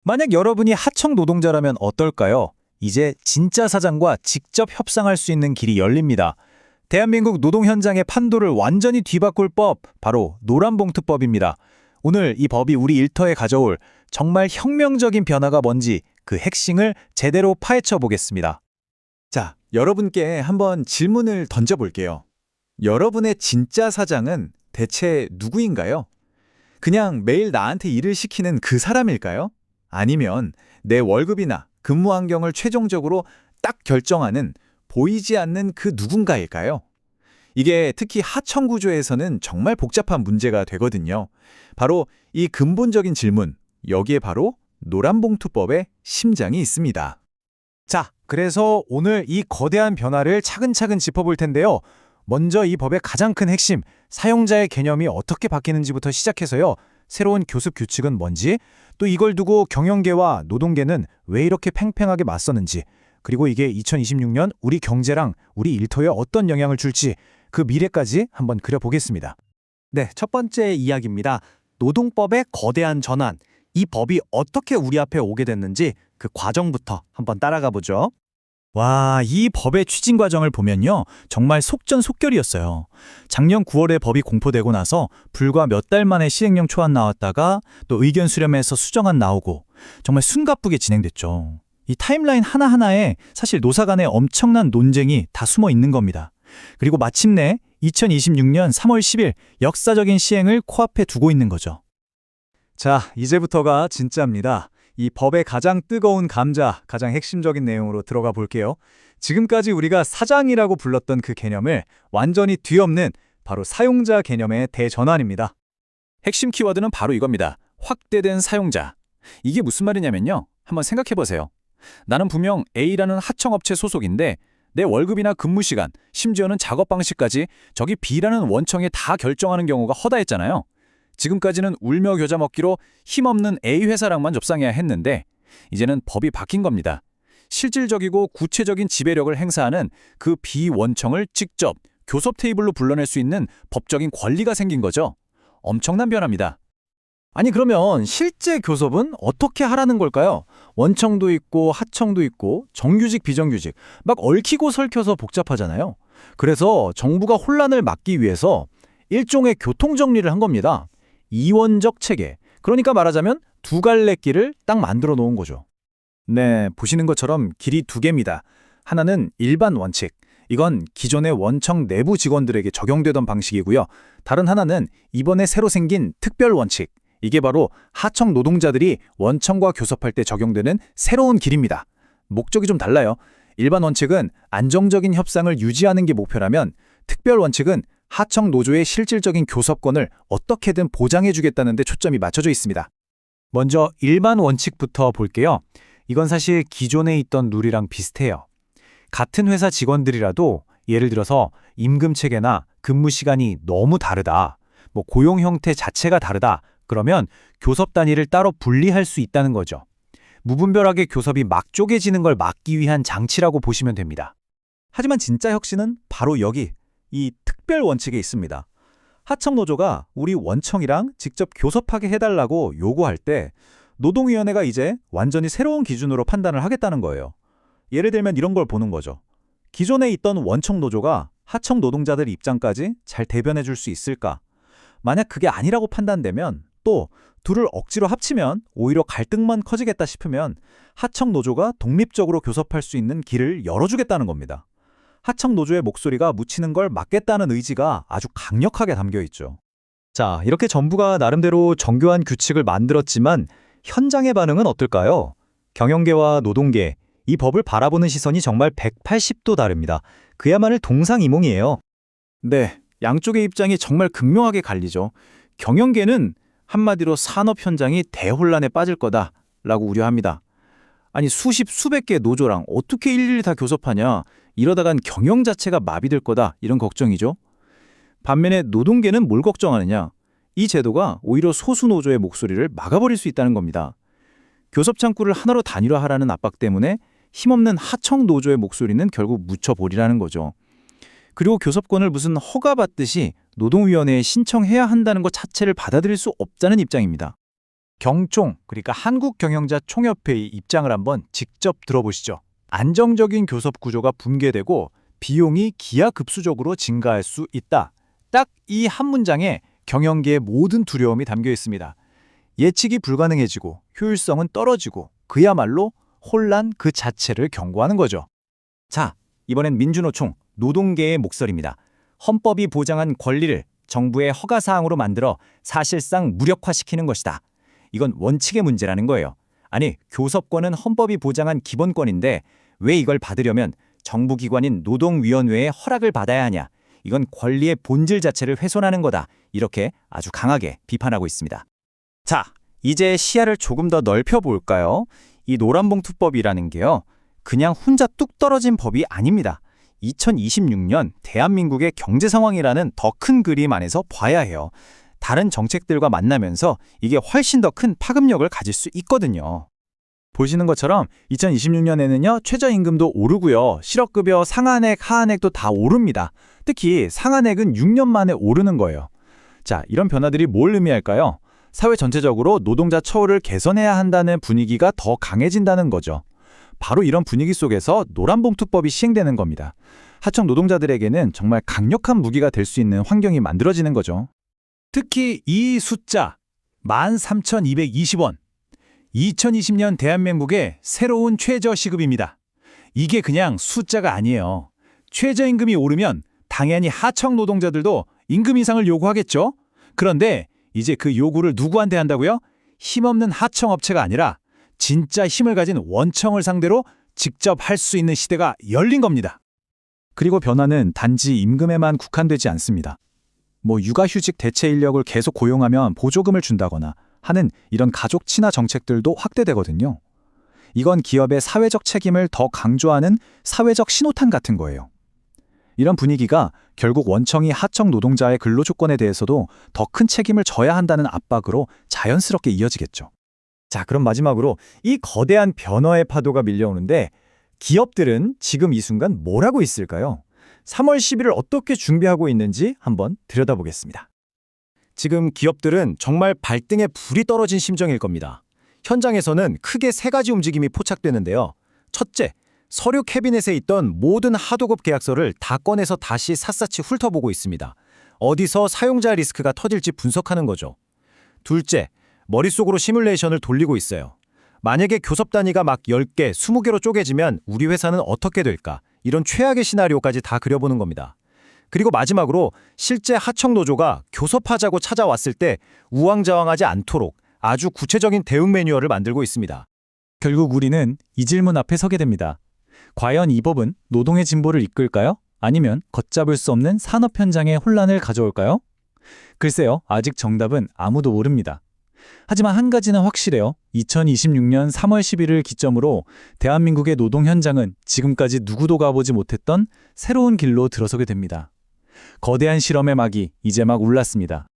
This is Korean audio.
만약 여러분이 하청 노동자라면 어떨까요? 이제 진짜 사장과 직접 협상할 수 있는 길이 열립니다. 대한민국 노동 현장의 판도를 완전히 뒤바꿀 법, 바로 노란봉투법입니다. 오늘 이 법이 우리 일터에 가져올 정말 혁명적인 변화가 뭔지 그 핵심을 제대로 파헤쳐 보겠습니다. 자, 여러분께 한번 질문을 던져볼게요. 여러분의 진짜 사장은 대체 누구인가요? 그냥 매일 나한테 일을 시키는 그 사람일까요? 아니면 내 월급이나 근무 환경을 최종적으로 딱 결정하는 보이지 않는 그 누군가일까요? 이게 특히 하청 구조에서는 정말 복잡한 문제가 되거든요. 바로 이 근본적인 질문, 여기에 바로 노란봉투법의 심장이 있습니다. 자, 그래서 오늘 이 거대한 변화를 차근차근 짚어볼 텐데요. 먼저 이 법의 가장 큰 핵심, 사용자의 개념이 어떻게 바뀌는지부터 시작해서요. 새로운 교습 규칙은 뭔지, 또 이걸 두고 경영계와 노동계는 왜 이렇게 팽팽하게 맞서는지, 그리고 이게 2026년 우리 경제랑 우리 일터에 어떤 영향을 줄지 그 미래까지 한번 그려보겠습니다. 네, 첫 번째 이야기입니다. 노동법의 거대한 전환. 이 법이 어떻게 우리 앞에 오게 됐는지 그 과정부터 한번 따라가 보죠. 와, 이 법의 추진 과정을 보면요. 정말 속전속결이었어요. 작년 9월에 법이 공포되고 나서 불과 몇 달 만에 시행령 초안 나왔다가 또 의견 수렴해서 수정안 나오고 정말 숨가쁘게 진행됐죠. 이 타임라인 하나하나에 사실 노사 간의 엄청난 논쟁이 다 숨어 있는 겁니다. 그리고 마침내 2026년 3월 10일 역사적인 시행을 코앞에 두고 있는 거죠. 자, 이제부터가 진짜입니다. 이 법의 가장 뜨거운 감자, 가장 핵심적인 내용으로 들어가 볼게요. 지금까지 우리가 사장이라고 불렀던 그 개념을 완전히 뒤엎는 바로 사용자 개념의 대전환입니다. 핵심 키워드는 바로 이겁니다. 확대된 사용자. 이게 무슨 말이냐면요. 한번 생각해 보세요. 나는 분명 A라는 하청업체 소속인데 내 월급이나 근무 시간, 심지어는 작업 방식까지 저기 B라는 원청에 다 결정하는 경우가 허다했잖아요. 지금까지는 울며 겨자 먹기로 힘없는 A 회사랑만 접상해야 했는데 이제는 법이 바뀐 겁니다. 실질적이고 구체적인 지배력을 행사하는 그 B 원청을 직접 교섭 테이블로 불러낼 수 있는 법적인 권리가 생긴 거죠. 엄청난 변화입니다. 아니 그러면 실제 교섭은 어떻게 하라는 걸까요? 원청도 있고 하청도 있고 정규직 비정규직 막 얽히고 설켜서 복잡하잖아요. 그래서 정부가 혼란을 막기 위해서 일종의 교통정리를 한 겁니다. 이원적 체계, 그러니까 말하자면 두 갈래 길을 딱 만들어 놓은 거죠. 네, 보시는 것처럼 길이 두 개입니다. 하나는 일반 원칙. 이건 기존의 원청 내부 직원들에게 적용되던 방식이고요. 다른 하나는 이번에 새로 생긴 특별 원칙. 이게 바로 하청 노동자들이 원청과 교섭할 때 적용되는 새로운 길입니다. 목적이 좀 달라요. 일반 원칙은 안정적인 협상을 유지하는 게 목표라면 특별 원칙은 하청 노조의 실질적인 교섭권을 어떻게든 보장해주겠다는 데 초점이 맞춰져 있습니다. 먼저 일반 원칙부터 볼게요. 이건 사실 기존에 있던 룰이랑 비슷해요. 같은 회사 직원들이라도 예를 들어서 임금 체계나 근무 시간이 너무 다르다, 고용 형태 자체가 다르다, 그러면 교섭 단위를 따로 분리할 수 있다는 거죠. 무분별하게 교섭이 막 쪼개지는 걸 막기 위한 장치라고 보시면 됩니다. 하지만 진짜 혁신은 바로 여기, 이 특별 원칙에 있습니다. 하청 노조가 우리 원청이랑 직접 교섭하게 해달라고 요구할 때 노동위원회가 이제 완전히 새로운 기준으로 판단을 하겠다는 거예요. 예를 들면 이런 걸 보는 거죠. 기존에 있던 원청 노조가 하청 노동자들 입장까지 잘 대변해 줄 수 있을까? 만약 그게 아니라고 판단되면, 또 둘을 억지로 합치면 오히려 갈등만 커지겠다 싶으면 하청 노조가 독립적으로 교섭할 수 있는 길을 열어주겠다는 겁니다. 하청 노조의 목소리가 묻히는 걸 막겠다는 의지가 아주 강력하게 담겨 있죠. 자, 이렇게 정부가 나름대로 정교한 규칙을 만들었지만 현장의 반응은 어떨까요? 경영계와 노동계, 이 법을 바라보는 시선이 정말 180도 다릅니다. 그야말로 동상이몽이에요. 네, 양쪽의 입장이 정말 극명하게 갈리죠. 경영계는 한마디로 산업 현장이 대혼란에 빠질 거다라고 우려합니다. 아니 수십 수백 개의 노조랑 어떻게 일일이 다 교섭하냐, 이러다간 경영 자체가 마비될 거다, 이런 걱정이죠. 반면에 노동계는 뭘 걱정하느냐, 이 제도가 오히려 소수 노조의 목소리를 막아버릴 수 있다는 겁니다. 교섭 창구를 하나로 단일화하라는 압박 때문에 힘없는 하청 노조의 목소리는 결국 묻혀버리라는 거죠. 그리고 교섭권을 무슨 허가받듯이 노동위원회에 신청해야 한다는 것 자체를 받아들일 수 없다는 입장입니다. 경총, 그러니까 한국경영자총협회의 입장을 한번 직접 들어보시죠. 안정적인 교섭 구조가 붕괴되고 비용이 기하급수적으로 증가할 수 있다. 딱 이 한 문장에 경영계의 모든 두려움이 담겨 있습니다. 예측이 불가능해지고 효율성은 떨어지고 그야말로 혼란 그 자체를 경고하는 거죠. 자, 이번엔 민주노총, 노동계의 목소리입니다. 헌법이 보장한 권리를 정부의 허가사항으로 만들어 사실상 무력화시키는 것이다. 이건 원칙의 문제라는 거예요. 아니, 교섭권은 헌법이 보장한 기본권인데 왜 이걸 받으려면 정부기관인 노동위원회의 허락을 받아야 하냐. 이건 권리의 본질 자체를 훼손하는 거다. 이렇게 아주 강하게 비판하고 있습니다. 자, 이제 시야를 조금 더 넓혀볼까요? 이 노란봉투법이라는 게요. 그냥 혼자 뚝 떨어진 법이 아닙니다. 2026년 대한민국의 경제 상황이라는 더 큰 그림 안에서 봐야 해요. 다른 정책들과 만나면서 이게 훨씬 더 큰 파급력을 가질 수 있거든요. 보시는 것처럼 2026년에는요, 최저임금도 오르고요, 실업급여 상한액, 하한액도 다 오릅니다. 특히 상한액은 6년 만에 오르는 거예요. 자, 이런 변화들이 뭘 의미할까요? 사회 전체적으로 노동자 처우를 개선해야 한다는 분위기가 더 강해진다는 거죠. 바로 이런 분위기 속에서 노란봉투법이 시행되는 겁니다. 하청 노동자들에게는 정말 강력한 무기가 될 수 있는 환경이 만들어지는 거죠. 특히 이 숫자 13,220원. 2020년 대한민국의 새로운 최저시급입니다. 이게 그냥 숫자가 아니에요. 최저임금이 오르면 당연히 하청 노동자들도 임금 인상을 요구하겠죠? 그런데 이제 그 요구를 누구한테 한다고요? 힘없는 하청업체가 아니라 진짜 힘을 가진 원청을 상대로 직접 할 수 있는 시대가 열린 겁니다. 그리고 변화는 단지 임금에만 국한되지 않습니다. 육아휴직 대체 인력을 계속 고용하면 보조금을 준다거나 하는 이런 가족 친화 정책들도 확대되거든요. 이건 기업의 사회적 책임을 더 강조하는 사회적 신호탄 같은 거예요. 이런 분위기가 결국 원청이 하청 노동자의 근로조건에 대해서도 더 큰 책임을 져야 한다는 압박으로 자연스럽게 이어지겠죠. 자, 그럼 마지막으로 이 거대한 변화의 파도가 밀려오는데 기업들은 지금 이 순간 뭘 하고 있을까요? 3월 10일을 어떻게 준비하고 있는지 한번 들여다보겠습니다. 지금 기업들은 정말 발등에 불이 떨어진 심정일 겁니다. 현장에서는 크게 세 가지 움직임이 포착되는데요. 첫째, 서류 캐비넷에 있던 모든 하도급 계약서를 다 꺼내서 다시 샅샅이 훑어보고 있습니다. 어디서 사용자 리스크가 터질지 분석하는 거죠. 둘째, 머릿속으로 시뮬레이션을 돌리고 있어요. 만약에 교섭 단위가 막 10개, 20개로 쪼개지면 우리 회사는 어떻게 될까? 이런 최악의 시나리오까지 다 그려보는 겁니다. 그리고 마지막으로 실제 하청 노조가 교섭하자고 찾아왔을 때 우왕좌왕하지 않도록 아주 구체적인 대응 매뉴얼을 만들고 있습니다. 결국 우리는 이 질문 앞에 서게 됩니다. 과연 이 법은 노동의 진보를 이끌까요? 아니면 걷잡을 수 없는 산업 현장에 혼란을 가져올까요? 글쎄요, 아직 정답은 아무도 모릅니다. 하지만 한 가지는 확실해요. 2026년 3월 10일을 기점으로 대한민국의 노동 현장은 지금까지 누구도 가보지 못했던 새로운 길로 들어서게 됩니다. 거대한 실험의 막이 이제 막 울렸습니다.